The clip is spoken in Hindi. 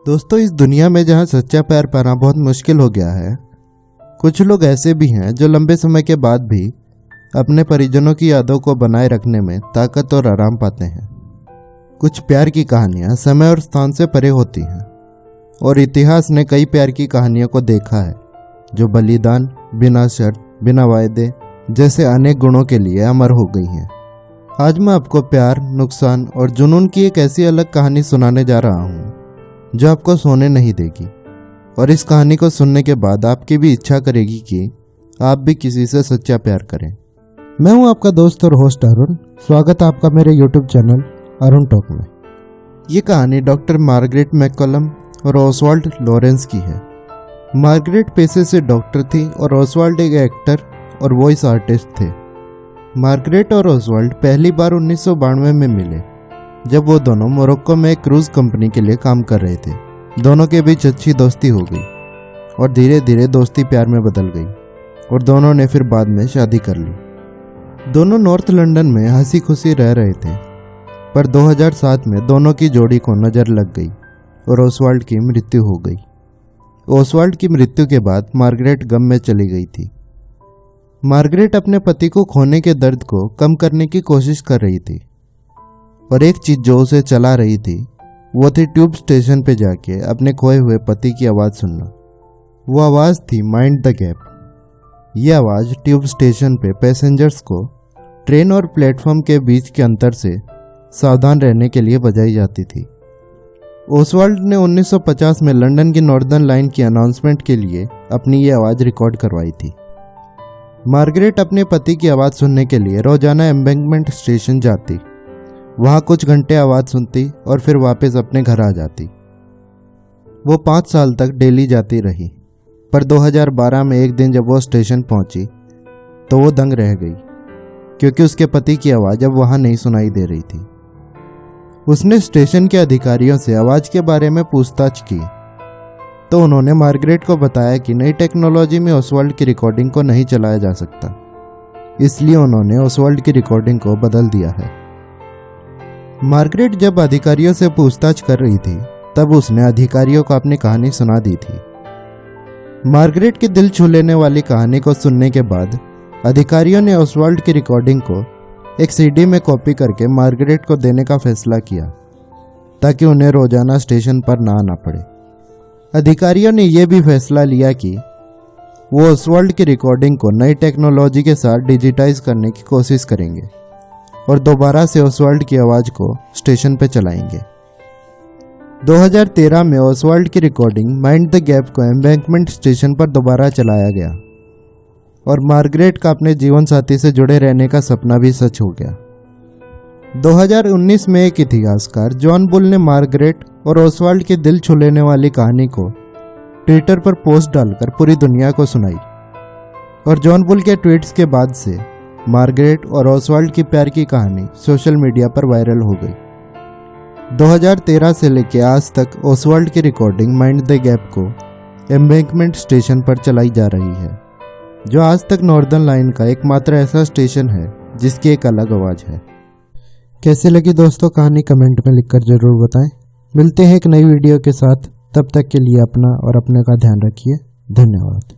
दोस्तों, इस दुनिया में जहाँ सच्चा प्यार पाना बहुत मुश्किल हो गया है, कुछ लोग ऐसे भी हैं जो लंबे समय के बाद भी अपने परिजनों की यादों को बनाए रखने में ताकत और आराम पाते हैं। कुछ प्यार की कहानियाँ समय और स्थान से परे होती हैं और इतिहास ने कई प्यार की कहानियों को देखा है जो बलिदान, बिना शर्त, बिना वायदे जैसे अनेक गुणों के लिए अमर हो गई हैं। आज मैं आपको प्यार, नुकसान और जुनून की एक ऐसी अलग कहानी सुनाने जा रहा हूँ जो आपको सोने नहीं देगी और इस कहानी को सुनने के बाद आपकी भी इच्छा करेगी कि आप भी किसी से सच्चा प्यार करें। मैं हूँ आपका दोस्त और होस्ट अरुण। स्वागत है आपका मेरे यूट्यूब चैनल अरुण टॉक में। ये कहानी डॉक्टर मार्गरेट मैककलम और ओसवाल्ड लॉरेंस की है। मार्गरेट पेशे से डॉक्टर थी और ओसवाल्ड एक एक्टर और वॉइस आर्टिस्ट थे। मार्गरेट और ओसवाल्ड पहली बार 1992 में मिले जब वो दोनों मोरक्को में एक क्रूज कंपनी के लिए काम कर रहे थे। दोनों के बीच अच्छी दोस्ती हो गई और धीरे धीरे दोस्ती प्यार में बदल गई और दोनों ने फिर बाद में शादी कर ली। दोनों नॉर्थ लंदन में हंसी खुशी रह रहे थे, पर 2007 में दोनों की जोड़ी को नज़र लग गई और ओसवाल्ड की मृत्यु हो गई। ओसवाल्ड की मृत्यु के बाद मार्गरेट गम में चली गई थी। मार्गरेट अपने पति को खोने के दर्द को कम करने की कोशिश कर रही थी और एक चीज जो उसे चला रही थी वो थी ट्यूब स्टेशन पे जाके अपने खोए हुए पति की आवाज़ सुनना। वो आवाज़ थी माइंड द गैप। ये आवाज़ ट्यूब स्टेशन पे पैसेंजर्स को ट्रेन और प्लेटफॉर्म के बीच के अंतर से सावधान रहने के लिए बजाई जाती थी। ओसवाल्ड ने 1950 में लंदन की नॉर्दर्न लाइन की अनाउंसमेंट के लिए अपनी ये आवाज़ रिकॉर्ड करवाई थी। मार्गरेट अपने पति की आवाज़ सुनने के लिए रोजाना एम्बैंकमेंट स्टेशन जाती, वहाँ कुछ घंटे आवाज़ सुनती और फिर वापस अपने घर आ जाती। वो 5 साल तक डेली जाती रही, पर 2012 में एक दिन जब वो स्टेशन पहुंची तो वो दंग रह गई क्योंकि उसके पति की आवाज़ अब वहाँ नहीं सुनाई दे रही थी। उसने स्टेशन के अधिकारियों से आवाज़ के बारे में पूछताछ की तो उन्होंने मार्गरेट को बताया कि नई टेक्नोलॉजी में ओसवाल्ड की रिकॉर्डिंग को नहीं चलाया जा सकता, इसलिए उन्होंने ओसवाल्ड की रिकॉर्डिंग को बदल दिया है। मार्गरेट जब अधिकारियों से पूछताछ कर रही थी तब उसने अधिकारियों को अपनी कहानी सुना दी थी। मार्गरेट की दिल छू लेने वाली कहानी को सुनने के बाद अधिकारियों ने ओसवाल्ड की रिकॉर्डिंग को एक सीडी में कॉपी करके मार्गरेट को देने का फैसला किया ताकि उन्हें रोजाना स्टेशन पर ना आना पड़े। अधिकारियों ने यह भी फैसला लिया कि वो ओसवाल्ड की रिकॉर्डिंग को नई टेक्नोलॉजी के साथ डिजिटाइज करने की कोशिश करेंगे और दोबारा से ओसवाल्ड की आवाज़ को स्टेशन पर चलाएंगे। 2013 में ओसवाल्ड की रिकॉर्डिंग माइंड द गैप को एम्बैंकमेंट स्टेशन पर दोबारा चलाया गया और मार्गरेट का अपने जीवन साथी से जुड़े रहने का सपना भी सच हो गया। 2019 में एक इतिहासकार जॉन बुल ने मार्गरेट और ओसवाल्ड की दिल छू लेने वाली कहानी को ट्विटर पर पोस्ट डालकर पूरी दुनिया को सुनाई और जॉन बुल के ट्वीट्स के बाद से मार्गरेट और ओसवाल्ड की प्यार की कहानी सोशल मीडिया पर वायरल हो गई। 2013 से लेकर आज तक ओसवाल्ड की रिकॉर्डिंग माइंड द गैप को एम्बैंकमेंट स्टेशन पर चलाई जा रही है, जो आज तक नॉर्दर्न लाइन का एकमात्र ऐसा स्टेशन है जिसकी एक अलग आवाज़ है। कैसे लगी दोस्तों कहानी, कमेंट में लिखकर जरूर बताएं। मिलते हैं एक नई वीडियो के साथ, तब तक के लिए अपना और अपने का ध्यान रखिए। धन्यवाद।